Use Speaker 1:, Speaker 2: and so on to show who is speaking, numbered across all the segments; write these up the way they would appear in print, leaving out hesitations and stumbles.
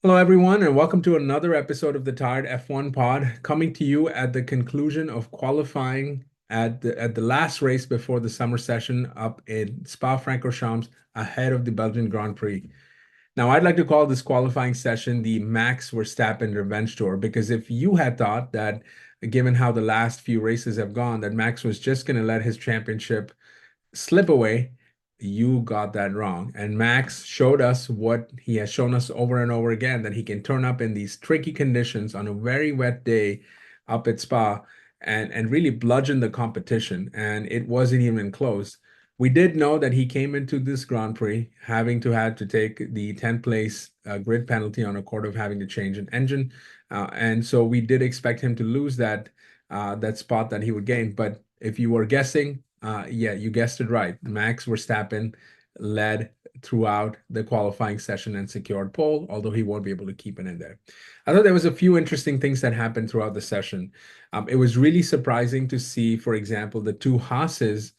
Speaker 1: Hello, everyone, and welcome to another episode of the Tired F1 Pod, coming to you at the conclusion of qualifying at the last race before the summer session up in Spa-Francorchamps ahead of the Belgian Grand Prix. Now, I'd like to call this qualifying session the Max Verstappen Revenge Tour because if you had thought that, given how the last few races have gone, that Max was just going to let his championship slip away, you got that wrong. And Max showed us what he has shown us over and over again, that he can turn up in these tricky conditions on a very wet day up at Spa and really bludgeon the competition. And it wasn't even close. We did know that he came into this Grand Prix having to had to take the 10th place grid penalty on account of having to change an engine. And so we did expect him to lose that spot that he would gain. But if you were guessing, yeah, you guessed it right. Max Verstappen led throughout the qualifying session and secured pole, although he won't be able to keep it in there. I thought there was a few interesting things that happened throughout the session. It was really surprising to see, for example, the two Haas's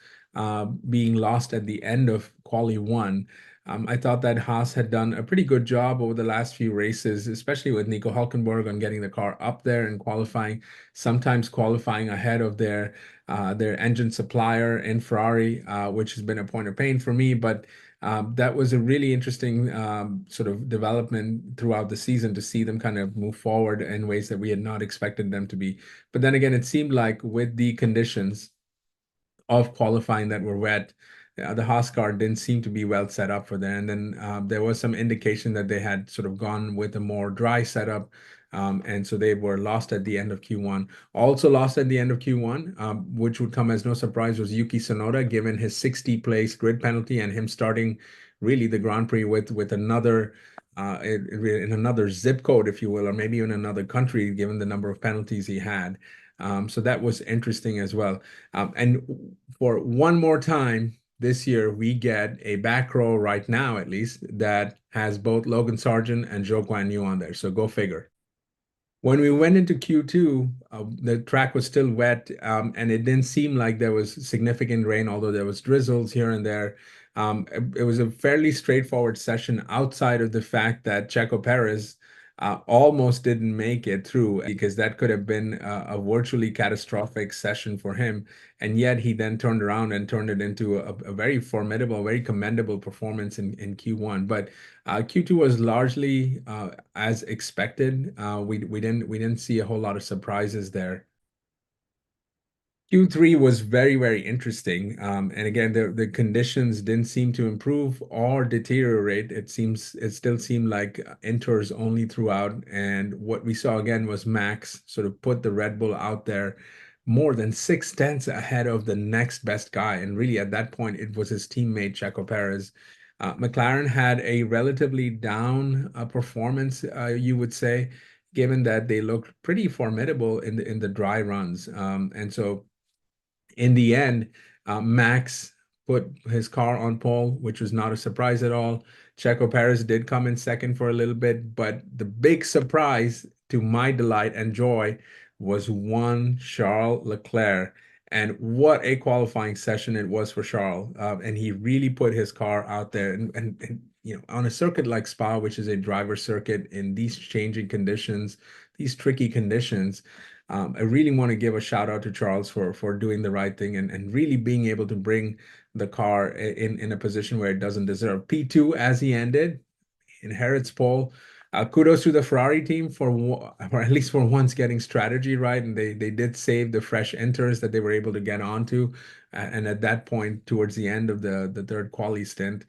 Speaker 1: being lost at the end of quali one. I thought that Haas had done a pretty good job over the last few races, especially with Nico Hulkenberg on getting the car up there and qualifying, sometimes qualifying ahead of their engine supplier in Ferrari, which has been a point of pain for me. But that was a really interesting sort of development throughout the season to see them kind of move forward in ways that we had not expected them to be. But then again, it seemed like with the conditions of qualifying that were wet, the Haas car didn't seem to be well set up for that. And then there was some indication that they had sort of gone with a more dry setup. And so they were lost at the end of Q1. Also lost at the end of Q1, which would come as no surprise, was Yuki Tsunoda, given his 60 place grid penalty and him starting really the Grand Prix with another in another zip code, if you will, or maybe in another country, given the number of penalties he had. So that was interesting as well. And for one more time this year, we get a back row right now, at least, that has both Logan Sargent and Zhou Guan Yu on there. So go figure. When we went into Q2, the track was still wet, and it didn't seem like there was significant rain, although there was drizzles here and there. It was a fairly straightforward session outside of the fact that Checo Perez almost didn't make it through because that could have been a virtually catastrophic session for him. And yet he then turned around and turned it into a very formidable, very commendable performance in Q1. But Q2 was largely as expected. We didn't see a whole lot of surprises there. Q3 was very, very interesting. And again, the conditions didn't seem to improve or deteriorate. It still seemed like inters only throughout. And what we saw again was Max sort of put the Red Bull out there more than 6 tenths ahead of the next best guy. And really, at that point, it was his teammate Checo Perez. McLaren had a relatively down performance, you would say, given that they looked pretty formidable in the dry runs. And so in the end, Max put his car on pole, which was not a surprise at all. Checo Perez did come in second for a little bit, but the big surprise to my delight and joy was one Charles Leclerc. And what a qualifying session it was for Charles. And he really put his car out there. And on a circuit like Spa, which is a driver circuit in these changing conditions, these tricky conditions, I really want to give a shout out to Charles for doing the right thing and really being able to bring the car in a position where it doesn't deserve. P2 as he ended, inherits pole. Kudos to the Ferrari team or at least for once getting strategy right, and they did save the fresh enters that they were able to get onto. And at that point, towards the end of the third quali stint,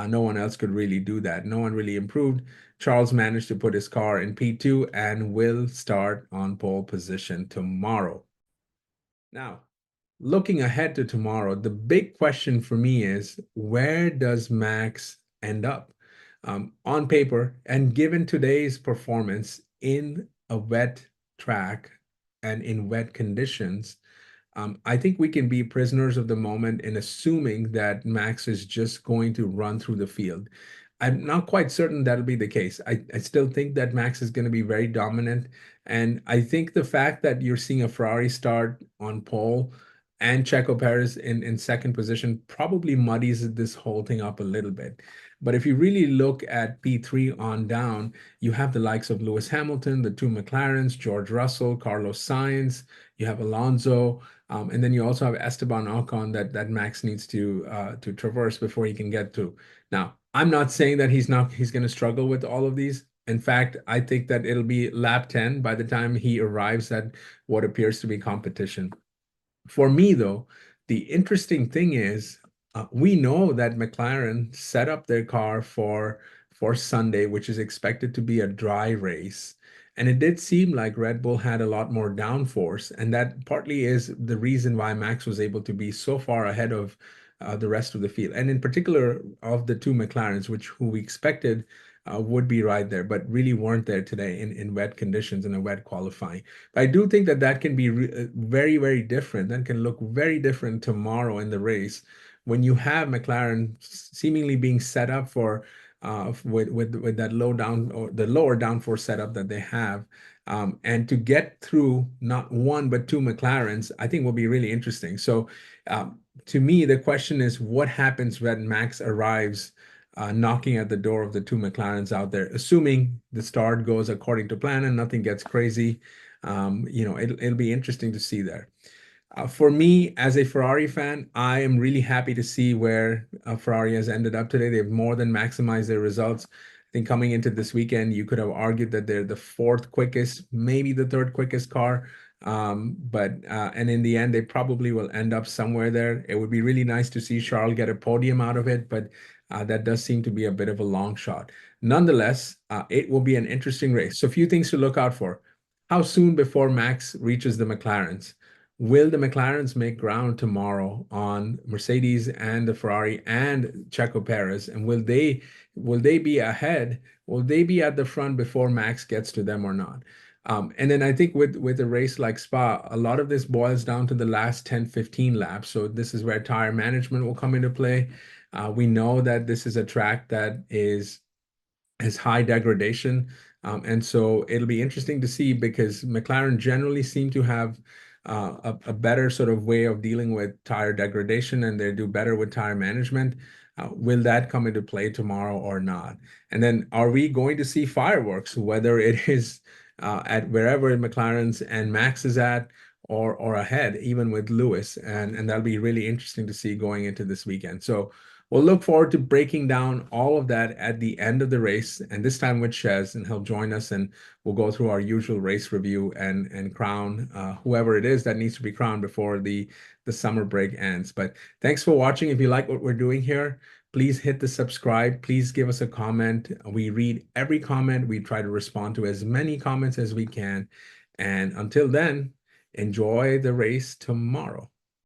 Speaker 1: no one else could really do that. No one really improved. Charles managed to put his car in P2 and will start on pole position tomorrow. Now, looking ahead to tomorrow, the big question for me is where does Max end up? On paper, and given today's performance in a wet track and in wet conditions, I think we can be prisoners of the moment in assuming that Max is just going to run through the field. I'm not quite certain that'll be the case. I still think that Max is going to be very dominant. And I think the fact that you're seeing a Ferrari start on pole and Checo Perez in second position probably muddies this whole thing up a little bit. But if you really look at P3 on down, you have the likes of Lewis Hamilton, the two McLarens, George Russell, Carlos Sainz, you have Alonso, and then you also have Esteban Ocon that Max needs to traverse before he can get to. Now, I'm not saying that he's going to struggle with all of these. In fact, I think that it'll be lap 10 by the time he arrives at what appears to be competition. For me, though, the interesting thing is we know that McLaren set up their car for Sunday, which is expected to be a dry race. And it did seem like Red Bull had a lot more downforce, and that partly is the reason why Max was able to be so far ahead of the rest of the field, and in particular of the two McLarens, which who we expected would be right there, but really weren't there today in wet conditions in a wet qualifying. I do think that that can be very, very different. That can look very different tomorrow in the race when you have McLaren seemingly being set up for with that low down or the lower downforce setup that they have. And to get through not one but two McLarens, I think will be really interesting. So to me, the question is what happens when Max arrives knocking at the door of the two McLarens out there, assuming the start goes according to plan and nothing gets crazy. It'll be interesting to see there. For me, as a Ferrari fan, I am really happy to see where Ferrari has ended up today. They've more than maximized their results. I think coming into this weekend, you could have argued that they're the fourth quickest, maybe the third quickest car. And in the end, they probably will end up somewhere there. It would be really nice to see Charles get a podium out of it, but that does seem to be a bit of a long shot. Nonetheless, it will be an interesting race. So a few things to look out for. How soon before Max reaches the McLarens? Will the McLarens make ground tomorrow on Mercedes and the Ferrari and Checo Perez? And will they be ahead? Will they be at the front before Max gets to them or not? And then I think with a race like Spa, a lot of this boils down to the last 10, 15 laps. So this is where tire management will come into play. We know that this is a track that has high degradation. And so it'll be interesting to see because McLaren generally seem to have a better sort of way of dealing with tire degradation and they do better with tire management. Will that come into play tomorrow or not? And then are we going to see fireworks, whether it is at wherever McLaren's and Max is at or ahead, even with Lewis? And that'll be really interesting to see going into this weekend. So we'll look forward to breaking down all of that at the end of the race, and this time with Shez, and he'll join us, and we'll go through our usual race review and crown whoever it is that needs to be crowned before the summer break ends. But thanks for watching. If you like what we're doing here, please hit the subscribe. Please give us a comment. We read every comment. We try to respond to as many comments as we can. And until then, enjoy the race tomorrow.